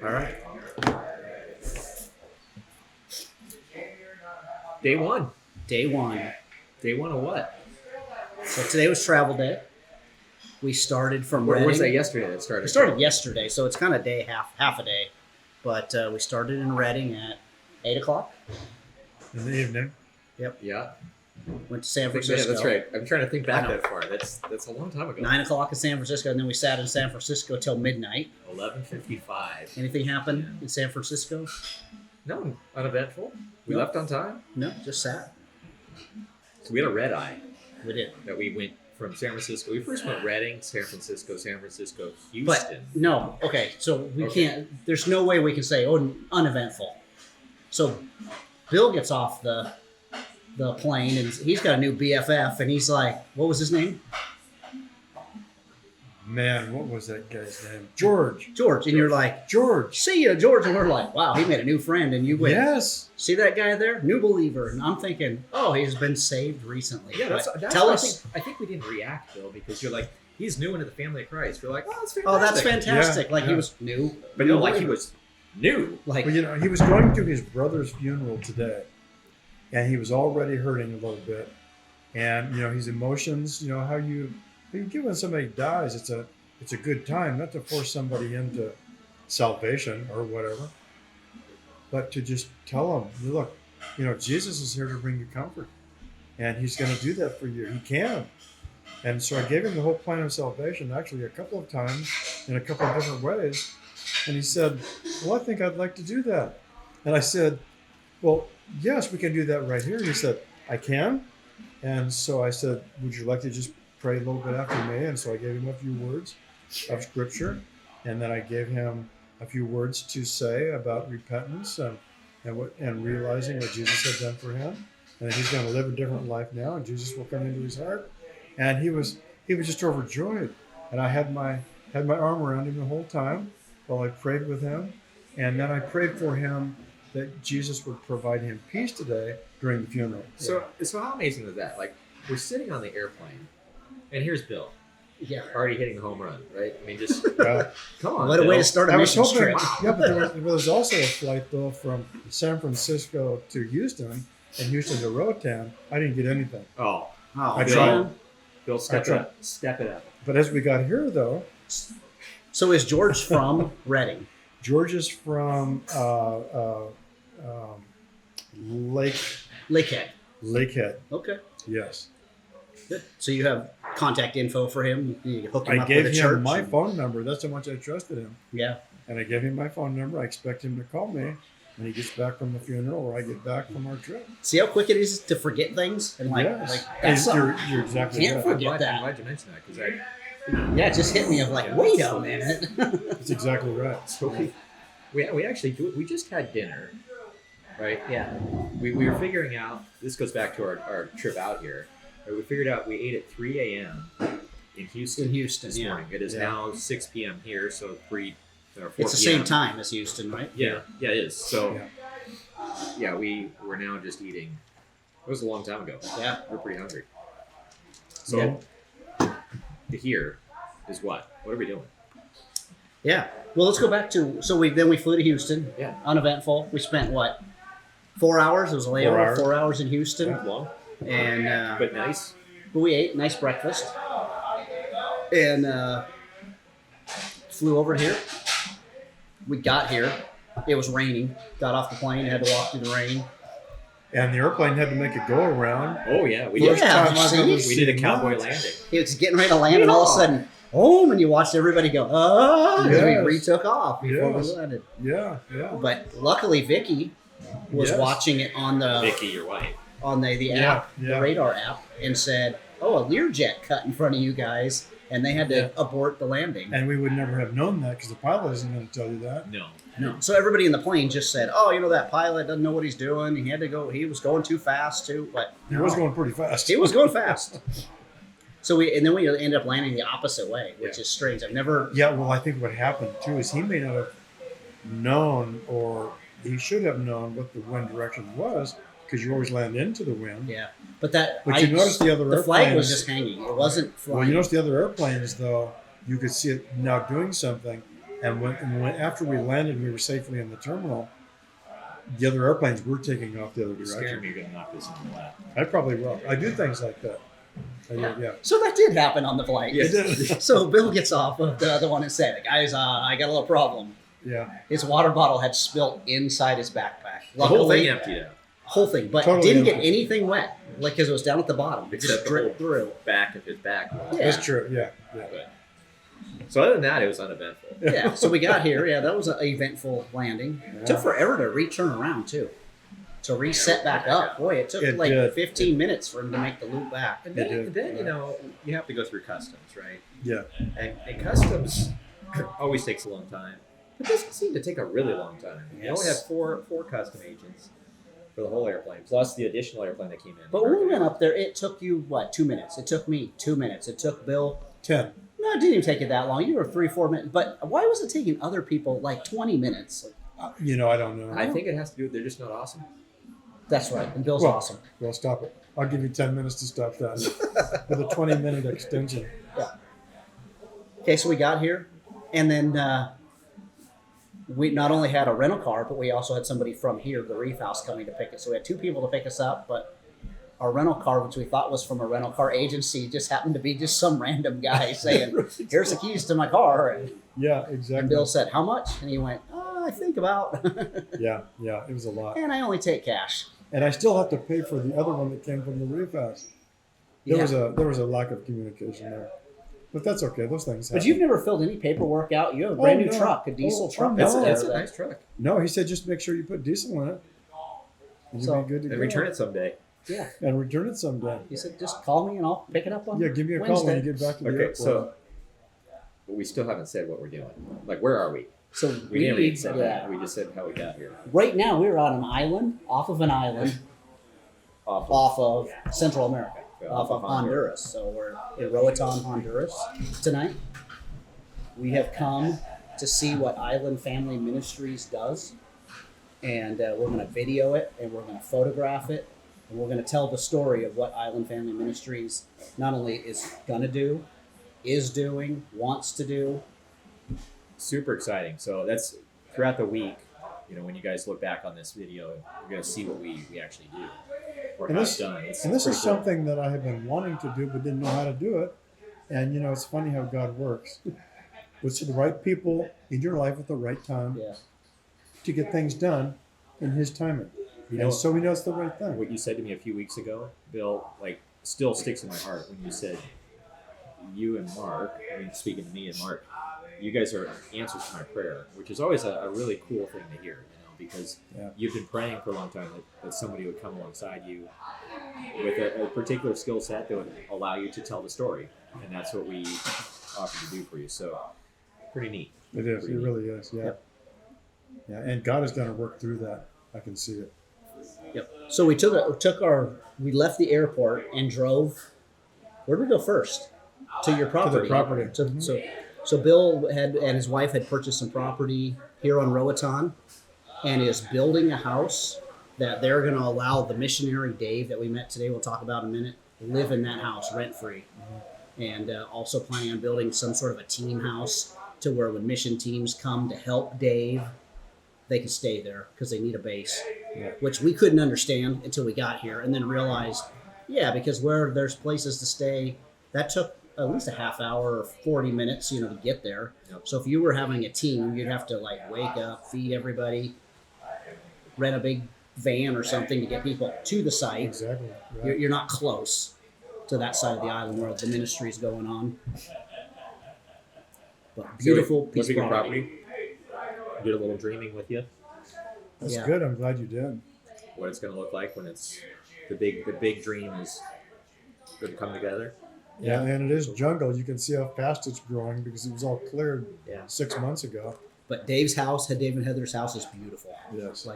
All right. Day one. Day one. Day one of what? So today was travel day. We started from Where Reading. was that yesterday that started? We started yesterday, so it's kind of half a day. But we started in Reading at 8 o'clock. In the evening. Yeah. Went to San Yeah, Francisco. that's right. I'm trying to think back I know. that far. That's a long time ago. 9 o'clock in San Francisco, and then we sat in San Francisco till midnight. 11:55. Anything happen in San Francisco? No, uneventful. We No. left on time. No, just sat. So we had a red eye We did. that we went from San Francisco. We first went Reading, San Francisco, Houston. But no, okay, so we Okay. can't, there's no way we can say, oh, uneventful. So Bill gets off the plane, and he's got a new BFF, and he's like, what was his name? Man, what was that guy's name? George. George. And you're like, George. see ya, George. And we're like, wow, he made a new friend. And you went, Yes. see that guy there? New believer. And I'm thinking, oh, he's been saved recently. Yeah, But that's tell why us. I think we didn't react, Bill, because you're like, he's new into the family of Christ. We're like, oh, that's fantastic. Oh, that's fantastic. Yeah, like he yeah. was new. But new no, like he believer. was new. Like, Well, he was going to his brother's funeral today, and he was already hurting a little bit. And his emotions. How you get when somebody dies. It's a good time not to force somebody into salvation or whatever, but to just tell them, look, Jesus is here to bring you comfort, and He's going to do that for you. He can. And so I gave him the whole plan of salvation, actually a couple of times in a couple of different ways. And he said, well, I think I'd like to do that. And I said, well, yes, we can do that right here. He said, I can. And so I said, would you like to just pray a little bit after me? And so I gave him a few words of scripture. And then I gave him a few words to say about repentance and realizing what Jesus had done for him. And that he's going to live a different life now, and Jesus will come into his heart. And he was just overjoyed. And I had my arm around him the whole time while I prayed with him. And then I prayed for him that Jesus would provide him peace today during the funeral. So how amazing is that? Like, we're sitting on the airplane, and here's Bill, yeah. already hitting the home run, right? I mean, just come on. What a Bill. way to start a I was missions hoping, trip. yeah, but there was also a flight though from San Francisco to Houston and Houston to Roatan. I didn't get anything. Oh, Oh, I man. tried. Bill, step it up. Step it up. But as we got here though, So is George from Reading? George is from Lakehead. Lakehead. Okay. Yes. Good. So you have contact info for him? You hook him I up gave with a church? him my phone number. That's how much I trusted him. Yeah. And I gave him my phone number. I expect him to call me when he gets back from the funeral or I get back from our trip. See how quick it is to forget things? And Yes. that's You're something. exactly Can't right. forget. I'm that. glad you mentioned that, because Yeah, it just hit me of like, wait a minute. That's exactly right. so we actually do it. We just had dinner, right? Yeah. We were figuring out, this goes back to our trip out here. Right? We figured out we ate at 3 a.m. in Houston. In Houston, this yeah. morning. It is Yeah. now 6 p.m. here, so 3 or 4 It's the same time as Houston, right? Yeah, it is. So, Yeah. we're now just eating. It was a long time ago. Yeah. We're pretty hungry. So, the here is what? What are we doing? Yeah. Well, let's go back to, so we flew to Houston. Yeah. Uneventful. We spent what? 4 hours? It was a layover. 4 hours. 4 hours in Houston. Yeah. Long, And, but nice. but we ate nice breakfast. And flew over here. We got here. It was raining. Got off the plane. Had to walk through the rain. And the airplane had to make a go around. Oh yeah, we First did. time I've see? ever We seen did a cowboy that. landing. It was getting ready to land, and all of a sudden, boom, and you watched everybody go, ah, and we Yes. retook off before Yes. we landed. Yeah. But luckily, Vicky was Yes. watching it on the Vicky, your wife. the app, Yeah. the radar app, and said, "Oh, a Learjet cut in front of you guys," and they had to abort the landing. And we would never have known that because the pilot isn't going to tell you that. No. No, so everybody in the plane just said, "Oh, that pilot doesn't know what he's doing. He had to go. He was going too fast too." But He was going pretty fast. He was going fast. So we ended up landing the opposite way, which is strange. I've never. Yeah, well, I think what happened too is he may not have known, or he should have known what the wind direction was, because you always land into the wind. Yeah, but that. But you notice the other the flag was airplanes- just hanging. It wasn't flying. Well, you notice the other airplanes, though, you could see it now doing something. And after we landed, we were safely in the terminal. The other airplanes were taking off the other You're scaring direction. me you're going to knock this in the lap. I probably will. I do things like that. Yeah. So that did happen on the flight. Yes. It did. So Bill gets off of the other one and said, guys, I got a little problem. Yeah. His water bottle had spilt inside his backpack. The whole Luckily, thing emptied out. whole thing, but Totally didn't get empty. anything wet, like because it was down at the bottom. It just Except the dripped whole through. back of his back. Yeah. That's true. Yeah. But, so other than that, it was uneventful. Yeah, so we got here. Yeah, that was an eventful landing. Yeah. Took forever to return around too, to reset back up. Boy, it took It like did. 15 minutes for him to make the loop back. And It then, did. you know, you have to go through customs, right? Yeah. And customs always takes a long time. But this seemed to take a really long time. We only had Yes. four custom agents for the whole airplane, plus the additional airplane that came in. But when we went up there, it took you what, 2 minutes? It took me 2 minutes. It took Bill. 10. No, it didn't even take you that long. You were 3-4 minutes. But why was it taking other people like 20 minutes? I don't know. I think it has to do with they're just not awesome. That's right. And Bill's Well, awesome. Well, stop it. I'll give you 10 minutes to stop that with a 20-minute extension. Okay, so we got here, and then we not only had a rental car, but we also had somebody from here, the Reef House, coming to pick us. So we had 2 people to pick us up, but our rental car, which we thought was from a rental car agency, just happened to be just some random guy saying, "Here's the keys to my car." And Yeah, exactly. Bill said, "How much?" And he went, "I think about." Yeah, it was a lot. And I only take cash. And I still have to pay for the other one that came from the Reef House. There was a lack of communication there. But that's okay. Those things happen. But you've never filled any paperwork out. You have a brand new no. truck, a diesel Oh, truck. no. that's It's there a that- nice truck. No, he said just make sure you put diesel in it. And So- you'll be good to And go. return it someday. Yeah. And return it someday. He said, "Just call me and I'll pick it up on Yeah, give me a Wednesday." call when you get back to the Okay, airport. so but we still haven't said what we're doing. Like, where are we? So We never even said yeah. that. We just said how we got here. Right now, we're on an island, off of an island, off of Central America, Yeah, off of Honduras. So we're in Roatan, Honduras tonight. We have come to see what Island Family Ministries does, and we're going to video it, and we're going to photograph it, and we're going to tell the story of what Island Family Ministries not only is going to do, is doing, wants to do. Super exciting. So that's throughout the week. You know, when you guys look back on this video, you're going to see what we actually do or And have this- done. It's And this pretty is cool. something that I have been wanting to do but didn't know how to do it. And it's funny how God works. With the right people in your life at the right time Yeah. to get things done in His timing. You And know, so He knows the right thing. what you said to me a few weeks ago, Bill, like still sticks in my heart when you said you and Mark, I mean, speaking to me and Mark, you guys are answers to my prayer, which is always a really cool thing to hear, because Yeah. you've been praying for a long time that somebody would come alongside you with a particular skill set that would allow you to tell the story. And that's what we offer to do for you. So pretty neat. It is. It Pretty neat. really is. Yeah. Yep. Yeah. And God is going to work through that. I can see it. Yep. So we we left the airport and drove. Where did we go first? To your property. property. So Bill and his wife had purchased some property here on Roatan, and is building a house that they're going to allow the missionary Dave that we met today. We'll talk about in a minute. Live in that house rent free, and also planning on building some sort of a team house to where when mission teams come to help Dave, they can stay there because they need a base, Yeah. which we couldn't understand until we got here, and then realized, because where there's places to stay, that took at least a half hour or 40 minutes, to get there. Yep. So if you were having a team, you'd have to wake up, feed everybody, rent a big van or something to get people to the site. Exactly. Right. You're not close to that side of the island where the ministry is going on. But beautiful So, piece of look at your property. Did a little dreaming with you. That's Yeah. good. I'm glad you did. What it's going to look like when it's the big dream is going to come together. Yeah. And it is jungle. You can see how fast it's growing because it was all cleared Yeah. 6 months ago. But Dave and Heather's house is beautiful. Yes.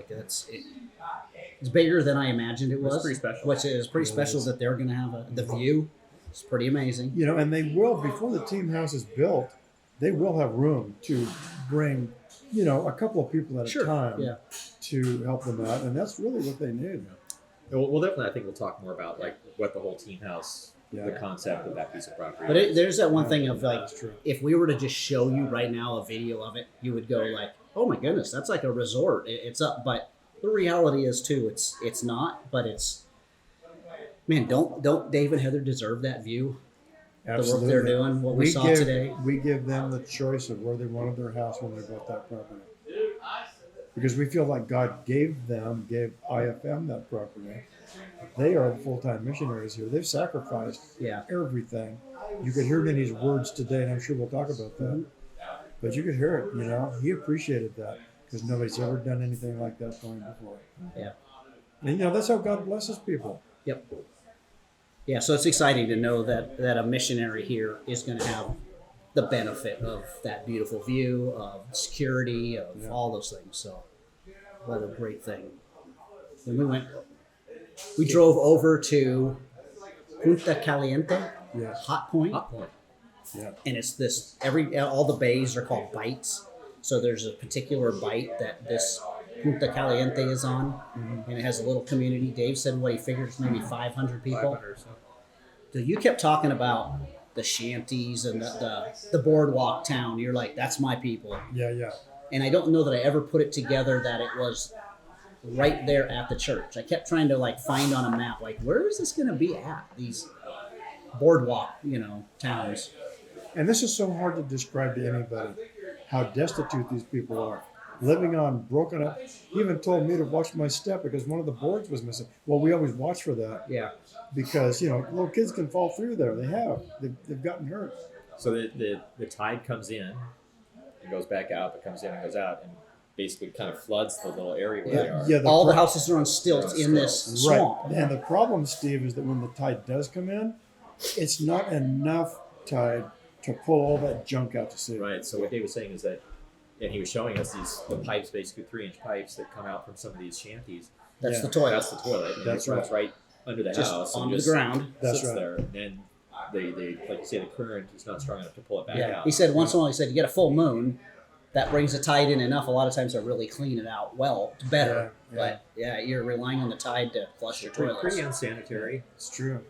It's bigger than I imagined it was. pretty special. Which is pretty It special is. that they're going to have the view. It's pretty amazing. And they will, before the team house is built, they will have room to bring, a couple of people at a time Yeah. to help them out. And that's really what they need. Well, definitely, I think we'll talk more about what the whole team house Yeah. the concept of that piece of property. But there's that one thing of like, That's true. if we were to just show you right now a video of it, you would go like, "Oh my goodness, that's like a resort. It's up." But the reality is too, it's not. But it's, man, don't Dave and Heather deserve that view? Absolutely. The work they're doing, what we saw today. We give them the choice of where they wanted their house when they bought that property. Because we feel like God gave IFM that property. They are the full-time missionaries here. They've sacrificed Yeah. everything. You could hear it in his words today, and I'm sure we'll talk about that. But you could hear it, you know. He appreciated that because nobody's ever done anything like that for him before. Yeah. And, you know, that's how God blesses people. Yep. Yeah, so it's exciting to know that a missionary here is going to have the benefit of that beautiful view, of security, of all those things. So, what a great thing. Then we drove over to Punta Caliente, Yes. Hot Point, Yeah. and it's this all the bays are called bites. So there's a particular bite that this Punta Caliente is on, and it has a little community. Dave said what he figures maybe 500 people. 500 or so. So you kept talking about the shanties and the boardwalk town. You're like, that's my people. Yeah, yeah. And I don't know that I ever put it together that it was right there at the church. I kept trying to like find on a map, like, where is this going to be at? These boardwalk, towns. And this is so hard to describe to anybody, how destitute these people are. Living on broken up. He even told me to watch my step because one of the boards was missing. Well, we always watch for that Yeah. because, little kids can fall through there. They have. They've gotten hurt. So the tide comes in and goes back out, but comes in and goes out, and basically kind of floods the little area where they are. Yeah, All the houses are on stilts in this right. swamp. And the problem, Steve, is that when the tide does come in, it's not enough tide to pull all that junk out to sea. Right. So what Dave was saying is that, and he was showing us the pipes, basically 3-inch pipes that come out from some of these shanties. That's Yeah. the toilet. That's the toilet. And That's it runs right under the Just house and onto just the ground. That's sits right. there. And then they like you say, the current is not strong enough to pull it back Yeah. out. He said once in a while, you get a full moon, that brings the tide in enough. A lot of times they'll really clean it out well, better. Yeah, But yeah, you're relying on the tide to flush your toilets. Pretty unsanitary. It's true.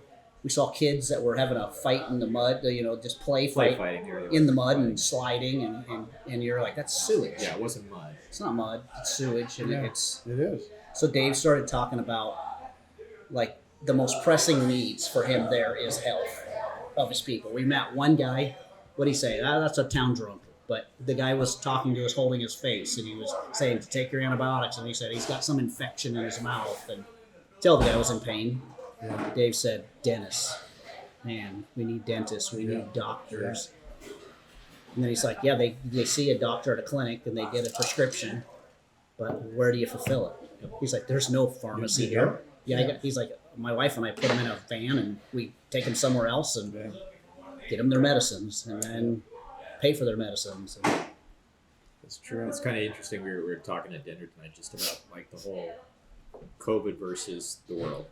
We saw kids that were having a fight in the mud, just play Play fight fighting here. in the mud and sliding, and you're like, that's sewage. Yeah, it wasn't mud. It's not mud, it's sewage, and Yeah. it's. It is. So Dave started talking about like the most pressing needs for him there is health of his people. We met one guy. What did he say? That's a town drunk. But the guy was talking to us, holding his face, and he was saying to take your antibiotics. And he said he's got some infection in his mouth, and tell the guy was in pain. Yeah. Dave said, "Dentists, man, we need dentists. We need doctors." And then he's like, "Yeah, they see a doctor at a clinic and they get a prescription, but where do you fulfill it?" He's like, "There's no pharmacy here." Yeah, he's like, "My wife and I put them in a van and we take them somewhere else and Yeah. get them their medicines and then pay for their medicines." And It's true. It's kind of interesting. We were talking at dinner tonight just about like the whole COVID versus the world,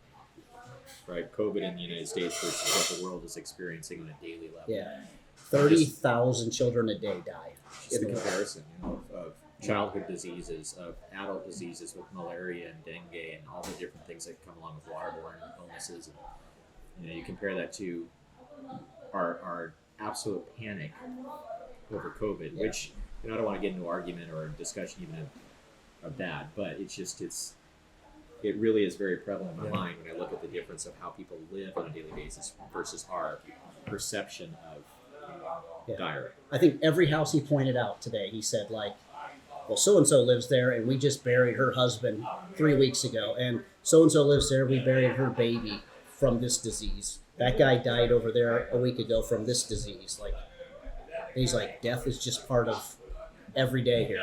right? COVID in the United States versus what the world is experiencing on a daily level. yeah, 30,000 children a day die. Just the comparison, of childhood diseases, of adult diseases with malaria and dengue and all the different things that come along with waterborne illnesses. And, you compare that to our absolute panic over COVID, which I don't want to get into argument or discussion even of that, but it really is very prevalent in my mind when I look at the difference of how people live on a daily basis versus our perception of dire. I think every house he pointed out today, he said like, well, so-and-so lives there and we just buried her husband 3 weeks ago. And so-and-so lives there, we buried her baby from this disease. That guy died over there a week ago from this disease. Like, he's like, death is just part of every day here.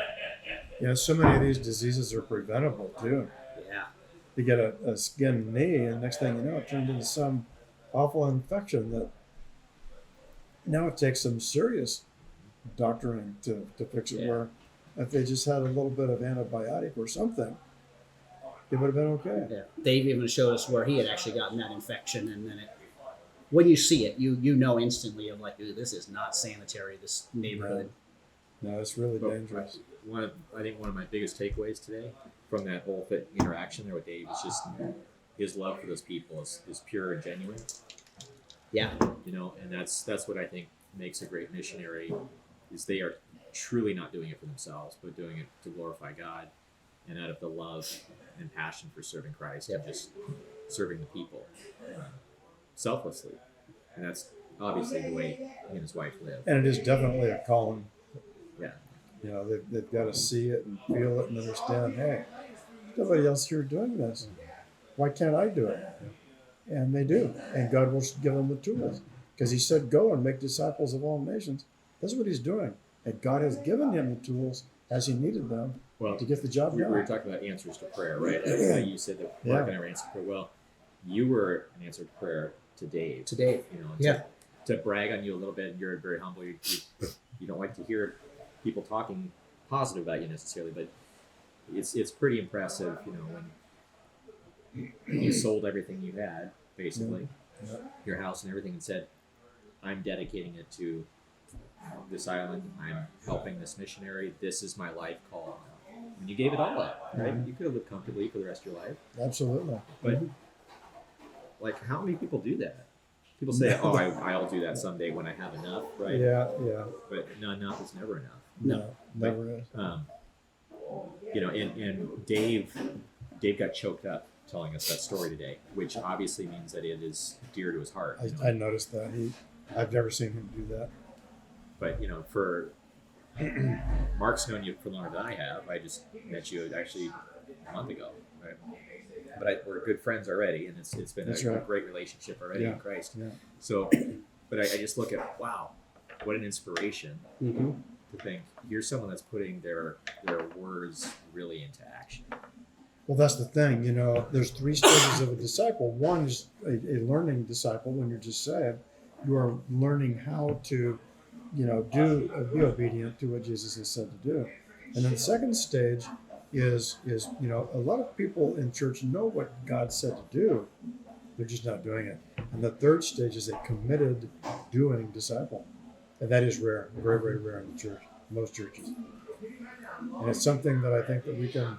Yeah, so many of these diseases are preventable too. Yeah. You get a skinned knee, and next thing you know, it turned into some awful infection that now it takes some serious doctoring to fix it. Yeah. Where if they just had a little bit of antibiotic or something, it would have been okay. Yeah. Dave even showed us where he had actually gotten that infection, and then when you see it, you know instantly of like, ooh, this is not sanitary, this neighborhood. No, it's really But dangerous. I think one of my biggest takeaways today from that whole interaction there with Dave is just his love for those people is pure and genuine. Yeah. You know, and that's what I think makes a great missionary is they are truly not doing it for themselves, but doing it to glorify God and out of the love and passion for serving Christ and just serving the people selflessly. And that's obviously the way he and his wife live. And it is definitely a calling. Yeah. You know, they've got to see it and feel it and understand, hey, nobody else here doing this. Why can't I do it? And they do. And God will give them the tools. Because he said, go and make disciples of all nations. That's what he's doing. And God has given him the tools as he needed them to get the job we done. were talking about answers to prayer, right? You said that Mark and I were answering prayer. Well, you were an answer to prayer to Dave. To Dave. You know, to brag on you a little bit, and you're very humble. You don't like to hear people talking positive about you necessarily, but it's pretty impressive, you know, when you sold everything you had, basically, your house and everything, and said, I'm dedicating it to this island. I'm helping this missionary. This is my life call. And you gave it all up, right? You could have lived comfortably for the rest of your life. Absolutely. But, like, how many people do that? People say, oh, I'll do that someday when I have enough, right? Yeah. But no, enough is never enough. No, never is. You know, and Dave got choked up telling us that story today, which obviously means that it is dear to his heart. You know? I noticed that. I've never seen him do that. But, you know, for Mark's known you for longer than I have. I just met you actually a month ago, right? But we're good friends already, and it's been a great relationship already in Christ. Yeah. So, but I just look at, wow, what an inspiration to think, here's someone that's putting their words really into action. Well, that's the thing, you know, there's 3 stages of a disciple. One is a learning disciple when you're just saved. You are learning how to, you know, be obedient to what Jesus has said to do. And then the second stage is, you know, a lot of people in church know what God said to do. They're just not doing it. And the third stage is a committed doing disciple. And that is rare, very, very rare in the church, most churches. And it's something that I think that we can,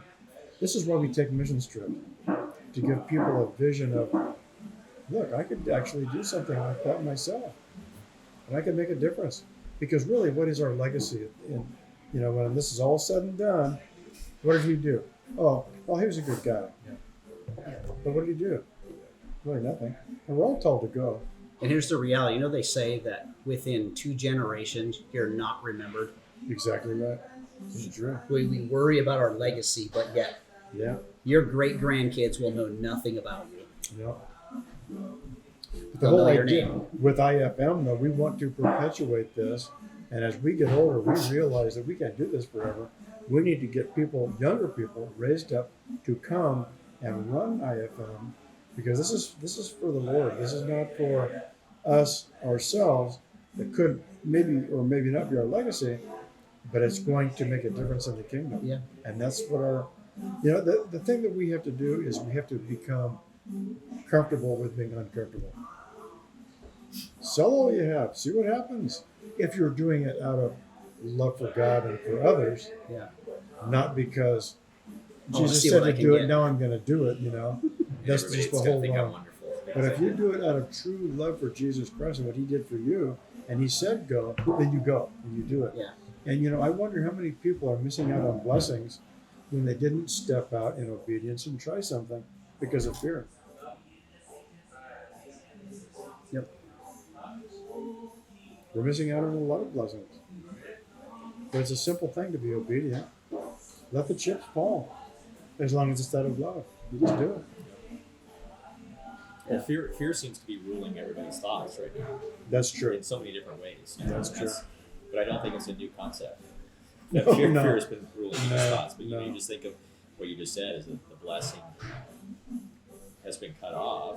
this is why we take missions trips, to give people a vision of, look, I could actually do something like that myself. And I could make a difference. Because really, what is our legacy? You know, when this is all said and done, what did he do? Oh, well, he was a good guy. But what did he do? Really nothing. And we're all told to go. And here's the reality. You know, they say that within 2 generations, you're not remembered. Exactly right. This is true. We worry about our legacy, but yet your great-grandkids will know nothing about you. Yeah. The whole idea with IFM, though, we want to perpetuate this. And as we get older, we realize that we can't do this forever. We need to get people, younger people, raised up to come and run IFM, because this is for the Lord. This is not for us ourselves. It could maybe or maybe not be our legacy, but it's going to make a difference in the kingdom. Yeah. And that's what our, you know, the thing that we have to do is we have to become comfortable with being uncomfortable. Sell all you have. See what happens. If you're doing it out of love for God and for others, not because Jesus said to do it, now I'm going to do it, you know. That's just the whole wrong. But if you do it out of true love for Jesus Christ and what he did for you, and he said go, then you go and you do it. Yeah. And, you know, I wonder how many people are missing out on blessings when they didn't step out in obedience and try something because of fear. Yep. We're missing out on a lot of blessings. But it's a simple thing to be obedient. Let the chips fall, as long as it's out of love. You just do it. Well, fear seems to be ruling everybody's thoughts right now. That's true. In so many different ways. That's true. But I don't think it's a new concept. No, fear no. has been ruling people's thoughts. But no. you just think of what you just said is that the blessing has been cut off.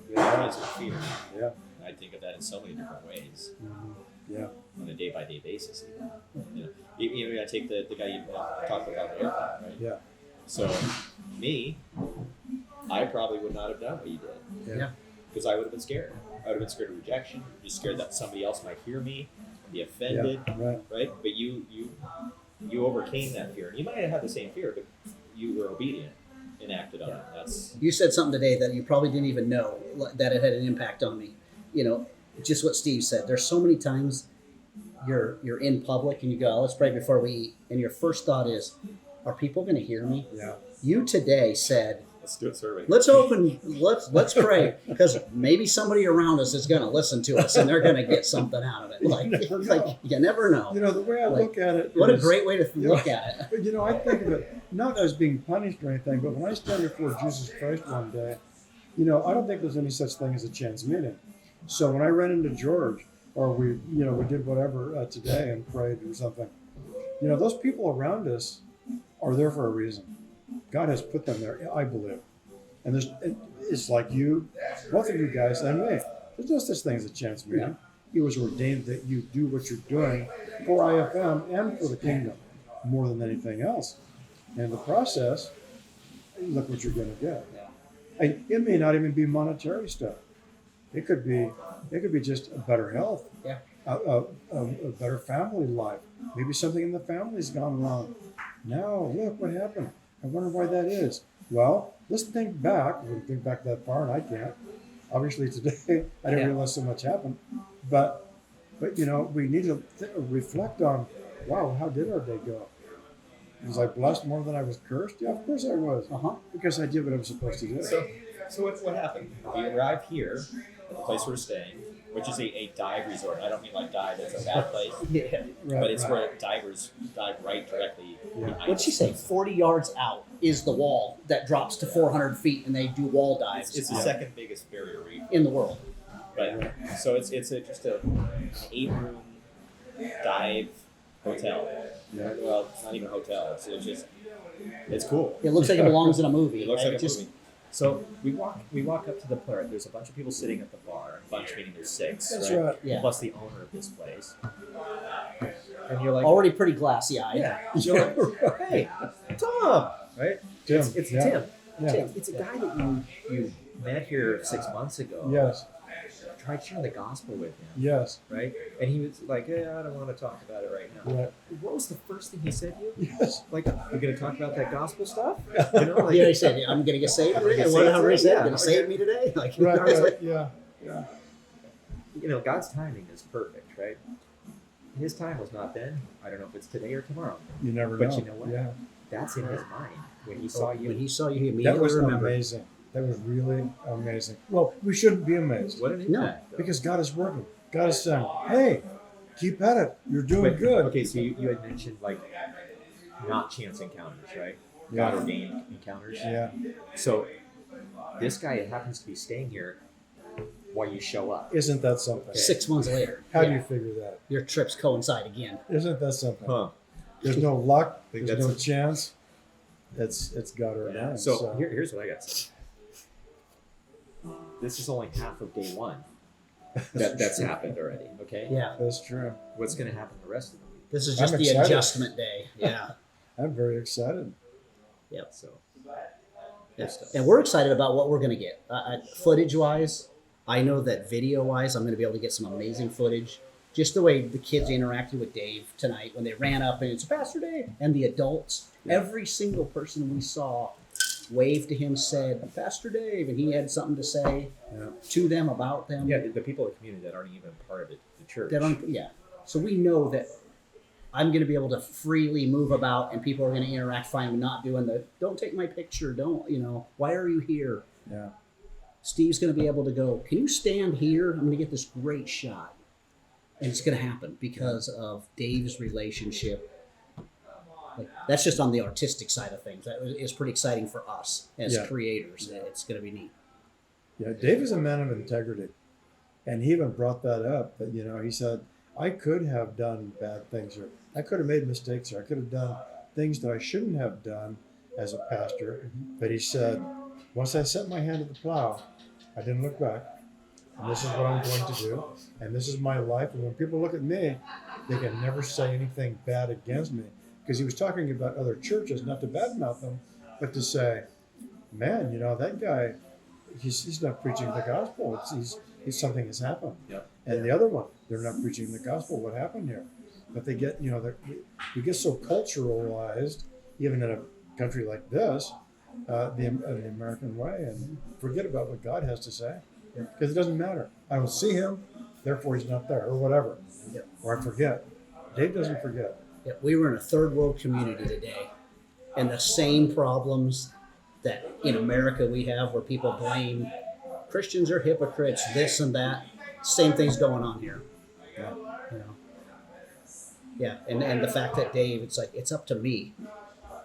Because of fear. Yeah. And I think of that in so many different ways. Mm-hmm. Yeah. On a day-by-day basis. You know, I take the guy you talked about the airplane, right? Yeah. So, me, I probably would not have done what you did. Yeah. Because I would have been scared. I would have been scared of rejection, just scared that somebody else might hear me, be offended, right? But you overcame that fear. You might have had the same fear, but you were obedient and acted on it. You said something today that you probably didn't even know that it had an impact on me. You know, just what Steve said. There's so many times you're in public and you go, "Oh, let's pray before we eat," and your first thought is, "Are people going to hear me?" Yeah. You today said, Let's do it survey. let's pray, because maybe somebody around us is going to listen to us and they're going to get something out of it. Like you never know. You know, the way I look at it. What a is, great way to you know, look at it. But, you know, I think of it not as being punished or anything, but when I stand before Jesus Christ one day, you know, I don't think there's any such thing as a chance meeting. So when I ran into George, or we did whatever today and prayed or something, you know, those people around us are there for a reason. God has put them there, I believe. And it's like you, both of you guys and me. There's no such thing as a chance meeting. It was ordained that you do what you're doing for IFM and for the kingdom more than anything else. And in the process, look what you're going to get. And it may not even be monetary stuff. It could be just a better health, a better family life. Maybe something in the family's gone wrong. Now, look what happened. I wonder why that is. Well, let's think back. We can think back that far, and I can't. Obviously, today I didn't realize so much happened. But you know, we need to reflect on, wow, how did our day go? Was I blessed more than I was cursed? Yeah, of course I was. Because I did what I was supposed to do. So what happened? We arrived here at the place we're staying, which is a dive resort. I don't mean like dive as a bad place, but it's where divers dive right directly behind What'd she say? 40 yards out is the wall that drops to 400 feet, and they do wall dives. It's the second biggest barrier reef in the world. Right. So it's just an 8-room dive hotel. Well, it's not even a hotel. It's cool. It looks like it belongs in a movie. It looks like a movie. So we walk up to the bar. There's a bunch of people sitting at the bar. A bunch meaning there's 6. That's right. Yeah. Plus the owner of this place. And you're like, already pretty glassy-eyed. Yeah. You're like, hey, Tom, right? Tim. It's yeah. Tim. Yeah. Tim. It's a guy that you met here 6 months ago. Yes. Tried sharing the gospel with him. Yes. Right? And he was like, hey, I don't want to talk about it right now. Right. What was the first thing he said to you? Yes. Like, you're going to talk about that gospel stuff? You know, like, Yeah, he said, I'm going to get saved today. Whatever he said, going to save me today. Like, Right. I was like, Yeah. You know, God's timing is perfect, right? His time was not then. I don't know if it's today or tomorrow. You never know. But you know what? Yeah. That's in his mind. When he saw you. When he saw you, he That immediately was remembered. amazing. That was really amazing. Well, we shouldn't be amazed What an impact. though. because God is working. God is saying, hey, keep at it. You're doing good. Okay, so you had mentioned, like, not chance encounters, right? Yeah. God ordained encounters. Yeah. So this guy happens to be staying here while you show up. Isn't that something? 6 months later, How do you figure that? your trips coincide again. Isn't that something? Huh. There's no luck. Think There's that's no a- chance. It's God or Yeah. not. So here's what I got to say. This is only half of day 1 that's happened already. Okay. Yeah. That's true. What's going to happen the rest of the week? This is just I'm the excited. adjustment day. Yeah. I'm very excited. Yep. So. Yeah. And we're excited about what we're going to get. Footage-wise, I know that video-wise, I'm going to be able to get some amazing footage. Just the way the kids interacted with Dave tonight when they ran up and it's Pastor Dave. And the adults, every single person we saw waved to him, said, Pastor Dave, and he had something to say to them, about them. Yeah, the people in the community that aren't even part of the church. So we know that I'm going to be able to freely move about and people are going to interact fine with not doing don't take my picture, why are you here? Yeah. Steve's going to be able to go, can you stand here? I'm going to get this great shot. And it's going to happen because of Dave's relationship. Like, that's just on the artistic side of things. That is pretty exciting for us as creators. It's going to be neat. Yeah. Dave is a man of integrity. And he even brought that up that, he said, I could have done bad things here. I could have made mistakes here. I could have done things that I shouldn't have done as a pastor. But he said, once I set my hand to the plow, I didn't look back. And this is what I'm going to do. And this is my life. And when people look at me, they can never say anything bad against me. Because he was talking about other churches, not to badmouth them, but to say, man, that guy, he's not preaching the gospel. He's something has happened. Yep. And the other one, they're not preaching the gospel. What happened here? But they get, we get so culturalized, even in a country like this, the American way, and forget about what God has to say. Because it doesn't matter. I don't see him. therefore he's not there, or whatever. Yep. Or I forget. Dave doesn't forget. Yeah, we were in a third world community today, and the same problems that in America we have, where people blame Christians are hypocrites, this and that. Same thing's going on here. Yeah. You know. Yeah, and the fact that Dave, it's like it's up to me,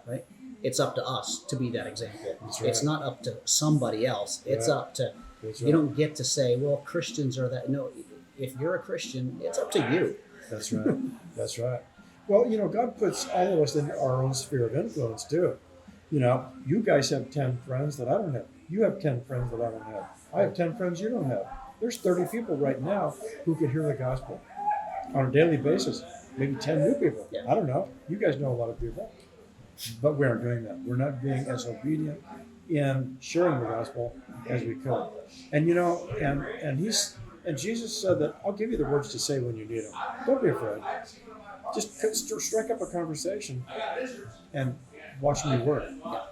right? It's up to us to be that example. That's right. It's not up to somebody else. It's Right. up to That's you. right. Don't get to say, well, Christians are that. No, if you're a Christian, it's up to you. That's right. That's right. Well, God puts all of us in our own sphere of influence too. You guys have 10 friends that I don't have. You have 10 friends that I don't have. I have 10 friends you don't have. There's 30 people right now who could hear the gospel on a daily basis. Maybe 10 new people. Yeah. I don't know. You guys know a lot of people. But we aren't doing that. We're not being as obedient in sharing the gospel as we could. And and Jesus said that I'll give you the words to say when you need them. Don't be afraid. Just strike up a conversation and watch me work.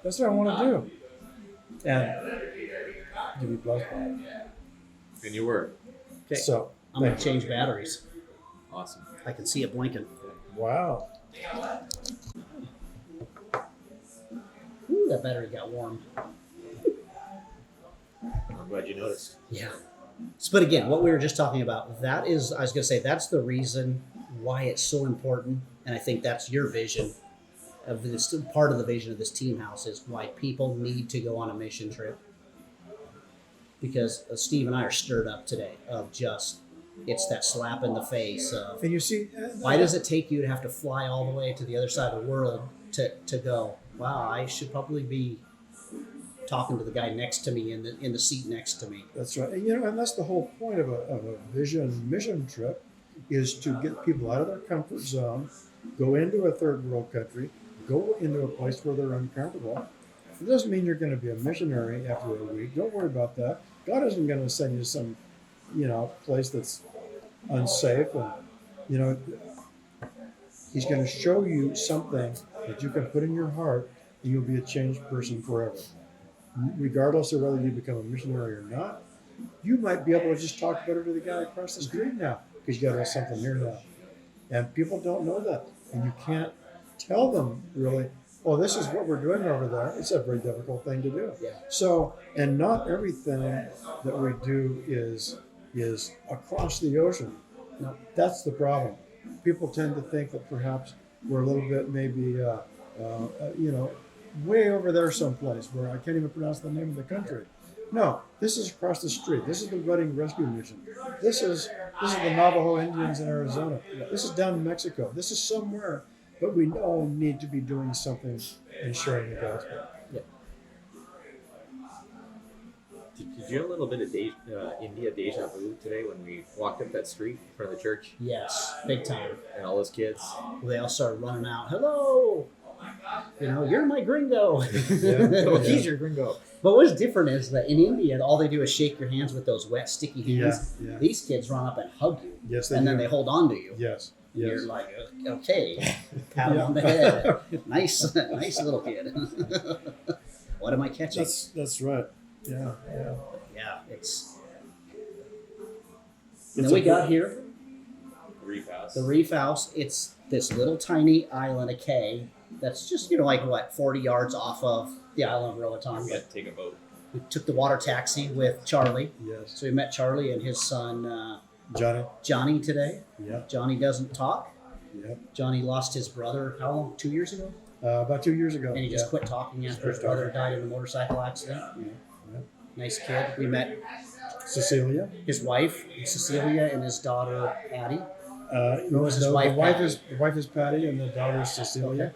That's what I want to do. And you'll be blessed by it. And you were. Okay, So, I'm gonna change batteries. Awesome. I can see it blinking. wow. Ooh, that battery got warm. I'm glad you noticed. Yeah. But again, what we were just talking about, that is, I was going to say, that's the reason why it's so important. And I think that's your vision of this, part of the vision of this team house is why people need to go on a mission trip. Because Steve and I are stirred up today of just, it's that slap in the face of, And you see, why does it take you to have to fly all the way to the other side of the world to go, wow, I should probably be talking to the guy next to me in the seat next to me. That's right. And that's the whole point of a vision mission trip is to get people out of their comfort zone, go into a third world country, go into a place where they're uncomfortable. It doesn't mean you're going to be a missionary after a week. Don't worry about that. God isn't going to send you some, place that's unsafe. And, He's going to show you something that you can put in your heart and you'll be a changed person forever. Regardless of whether you become a missionary or not, you might be able to just talk better to the guy across the street now because you got something here now. And people don't know that. And you can't tell them really, oh, this is what we're doing over there. It's a very difficult thing to do. Yeah. So, and not everything that we do is across the ocean. No. That's the problem. People tend to think that perhaps we're a little bit maybe, way over there someplace where I can't even pronounce the name of the country. No, this is across the street. This is the Wedding Rescue Mission. This is the Navajo Indians in Arizona. This is down in Mexico. This is somewhere, but we all need to be doing something and sharing the gospel. Yeah. Did you have a little bit of India deja vu today when we walked up that street in front of the church Yes, big time. and all those kids? They all started running out. Hello, you're my gringo. Oh, he's your gringo. But what's different is that in India, all they do is shake your hands with those wet, sticky hands. Yeah. These kids run up and hug you, Yes, they and do. then they hold on to you. Yes. You're Yes. like, okay, pat him Yeah. on the head. Nice little kid. What am I catching? That's right. Yeah. Yeah. Yeah, it's. It's And then we a got good- here, Reef house. the Reef House. It's this little tiny island, a cay, that's just, 40 yards off of the island of Roatan. We had to take a boat. We took the water taxi with Charlie. Yes. So we met Charlie and his son Johnny. Johnny today. Yeah. Johnny doesn't talk. Yeah. Johnny lost his brother, how long? 2 years ago? About 2 years ago. And he just quit talking after his brother died in a motorcycle accident. Yeah. Nice kid. We met Cecilia. his wife, Cecilia, and his daughter, Addie. Who was his wife, The wife Patty? the wife is Patty, and the daughter is Cecilia.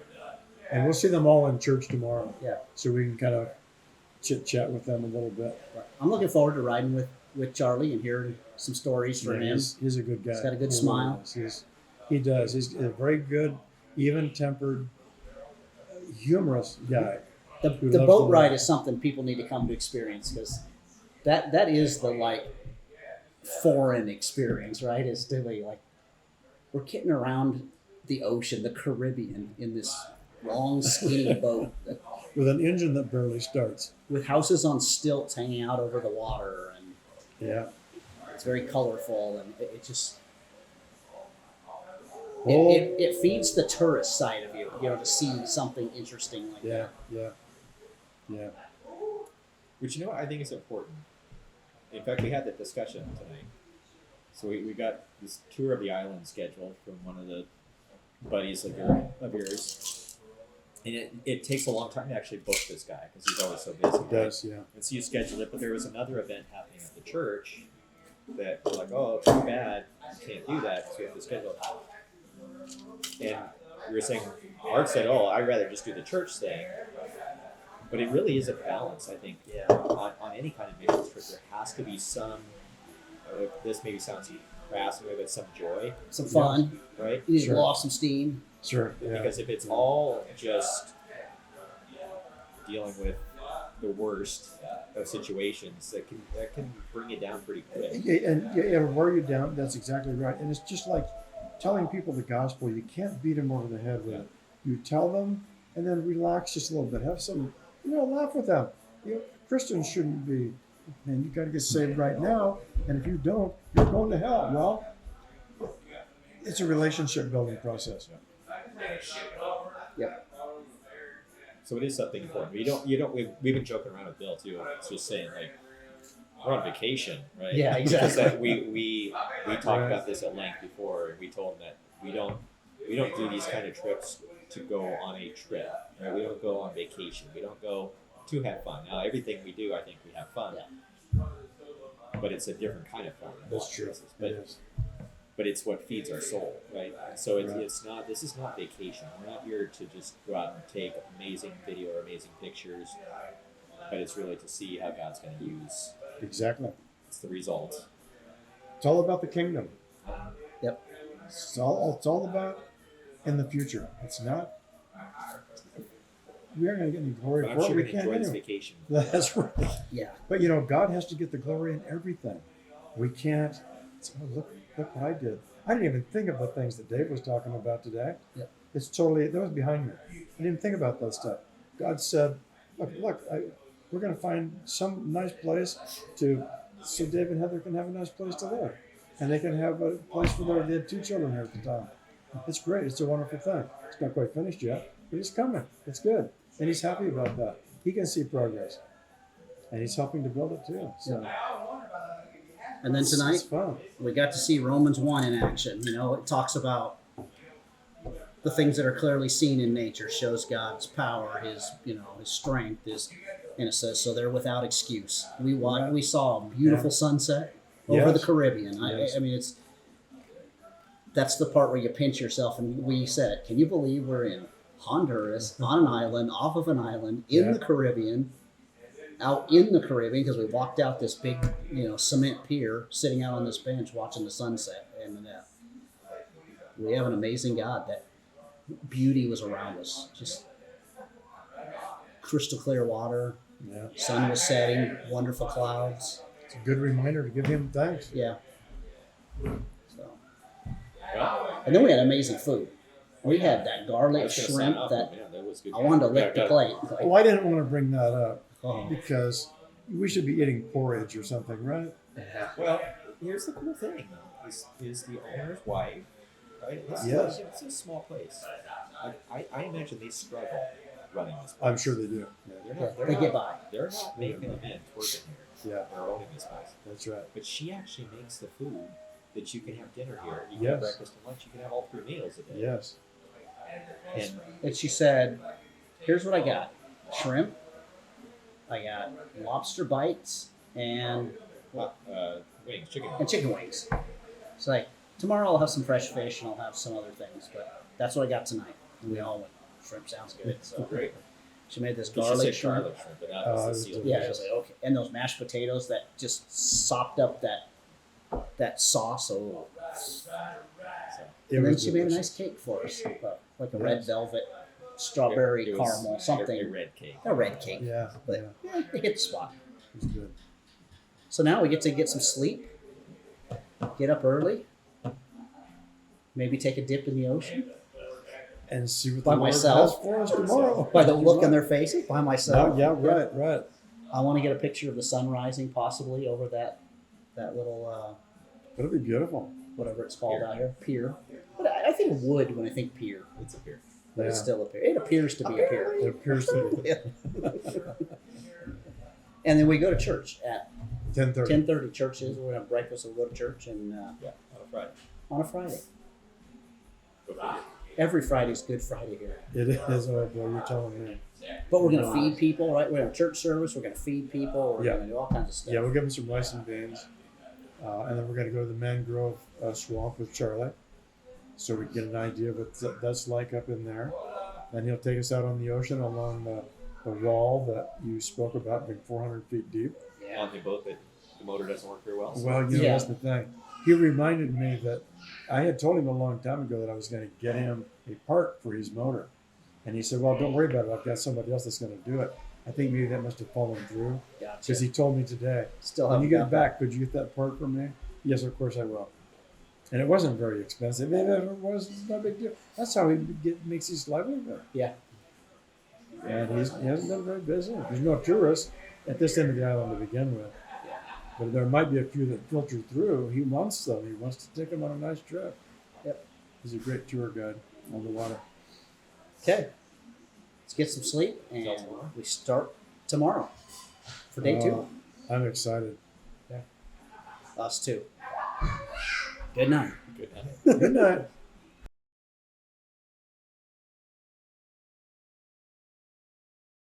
And we'll see them all in church tomorrow. Yeah. So we can kind of chit chat with them a little bit. I'm looking forward to riding with Charlie and hearing some stories from him. He's a good guy. He's got a good He smile. really is. He does. He's a very good, even-tempered, humorous guy. The Who the loves boat to ride laugh. is something people need to come to experience because that is the foreign experience, right? Is to be we're getting around the ocean, the Caribbean, in this long skinny boat With an engine that barely starts. with houses on stilts hanging out over the water, and Yeah. It's very colorful, and it just Oh. it feeds the tourist side of you, to see something interesting like Yeah, that. yeah. Which, you know what, I think is important. In fact, we had that discussion tonight. So we got this tour of the island scheduled from one of the buddies of yours. And it takes a long time to actually book this guy because he's always so busy. It does, yeah. And so you scheduled it, but there was another event happening at the church that we're like, oh, too bad, you can't do that because we have to schedule it. And we were saying, Art said, oh, I'd rather just do the church thing. But it really is a balance, I think, on any kind of mission trip. There has to be some, this maybe sounds crass, but some joy, Some fun. right? You need to Sure. blow off some steam. Sure, yeah. Because if it's all just dealing with the worst of situations, that can bring you down pretty quick. It'll wear you down. That's exactly right. And it's just like telling people the gospel. You can't beat them over the head with it. You tell them, and then relax just a little bit. Have some, laugh with them. Christians shouldn't be, man, you got to get saved right now. And if you don't, you're going to hell. Well, it's a relationship building process. Yep. So it is something important. We've been joking around with Bill too. It's just saying, like, we're on vacation, right? Yeah, Because exactly. that we talked about this at length before, and we told him that we don't do these kind of trips to go on a trip, right? We don't go on vacation. We don't go to have fun. Now, everything we do, I think we have fun, but it's a different kind of fun. That's true. But it's what feeds our soul, right? And so it's not. This is not vacation. We're not here to just go out and take amazing video or amazing pictures, but it's really to see how God's going to use. Exactly. It's the result. It's all about the kingdom. Yep. It's all about in the future. It's not. We aren't going to get any glory But for I'm it. sure We we're going to can't enjoy this anyway. vacation. That's right. Yeah. But God has to get the glory in everything. We can't. Look what I did. I didn't even think of the things that Dave was talking about today. Yep. It's totally, that was behind me. I didn't think about that stuff. God said, look, we're going to find some nice place so Dave and Heather can have a nice place to live. And they can have a place for they had 2 children here at the time. It's great. It's a wonderful thing. It's not quite finished yet, but it's coming. It's good. And he's happy about that. He can see progress. And he's helping to build it too. So And then tonight, it's fun. we got to see Romans 1 in action. It talks about the things that are clearly seen in nature, shows God's power, his strength, and it says, so they're without excuse. We saw a beautiful sunset over the Caribbean. Yes. I mean, that's the part where you pinch yourself, and we said, can you believe we're in Honduras, on an island, off of an island, in the Caribbean, out in the Caribbean, because we walked out this big, cement pier, sitting out on this bench watching the sunset. And we have an amazing God. That beauty was around us. Just crystal clear water. Yeah. Sun was setting. Wonderful clouds. It's a good reminder to give him thanks. Yeah. So. Well, And then we had amazing food. We had that I garlic was gonna sign shrimp off, that that was good. I wanted to Yeah, lick the got it. plate. Oh, I didn't want to bring that up Oh. because we should be eating porridge or something, right? Well, here's the cool thing, though, is the owner's wife, right? Yes. It's a small place. I imagine they struggle running this place. I'm sure they do. They get by. They're not making them in working here. Yeah, They're owning this place. that's right. But she actually makes the food that you can have dinner here. You can have Yes. breakfast and lunch. You can have all 3 meals a day. Yes. And And she said, here's what I got. Shrimp. I got lobster bites and wings, chicken. chicken wings. It's like, tomorrow I'll have some fresh fish and I'll have some other things, but that's what I got tonight. And we all went, shrimp sounds good. So Great. she made this She garlic said shrimp. garlic shrimp, but not Oh, the seal. Yeah, I was like, okay. And those mashed potatoes that just sopped up that sauce. Oh. So, It And then was she made a delicious. nice cake for us, like a Yes. red velvet, strawberry it was caramel, A something. red cake. A red cake. Yeah, But yeah, they hit the spot. it was good. So now we get to get some sleep, get up early, maybe take a dip in the ocean. And see what By the Lord myself. has for us tomorrow. By the look on their faces, by myself. Yeah, right. I want to get a picture of the sun rising, possibly over that little It'll be beautiful. whatever it's called Pier. out here, pier. But I think wood when I think pier, It's a beer. but it's Yeah. still a pier. It appears to be a pier. It appears to be And then we go to church at 10:30. 10:30. Church is we're gonna have breakfast and we'll go to church and Yeah, on a Friday. on a Friday. Go figure. Every Friday's Good Friday here. It is. Oh boy, you're telling me. But we're gonna feed people, right? We're gonna have church service. We're gonna feed people. We're Yeah. gonna do all kinds of stuff. Yeah, we'll give him some rice and beans, and then we're going to go to the mangrove swamp with Charlie, so we can get an idea of what that's like up in there. Then he'll take us out on the ocean along the wall that you spoke about, being 400 feet deep. Yeah. On the boat that the motor doesn't work very well. So Well, you know, Yeah. that's the thing. He reminded me that I had told him a long time ago that I was going to get him a part for his motor. And he said, well, don't worry about it. I've got somebody else that's going to do it. I think maybe that must have fallen through Gotcha. because he told me today, Still when haven't you get got back, could you get that part for me? Yes, of course I will. And it wasn't very expensive. It was no big deal. That's how he makes his livelihood. Yeah. And he hasn't been very busy. There's no tourists at this end of the island to begin with. But there might be a few that filter through. He wants them. He wants to take them on a nice trip. Yep. He's a great tour guide on the water. Okay. Let's get some sleep and Till tomorrow. we start tomorrow for day 2. I'm excited. Us too. Good night. good. Good night.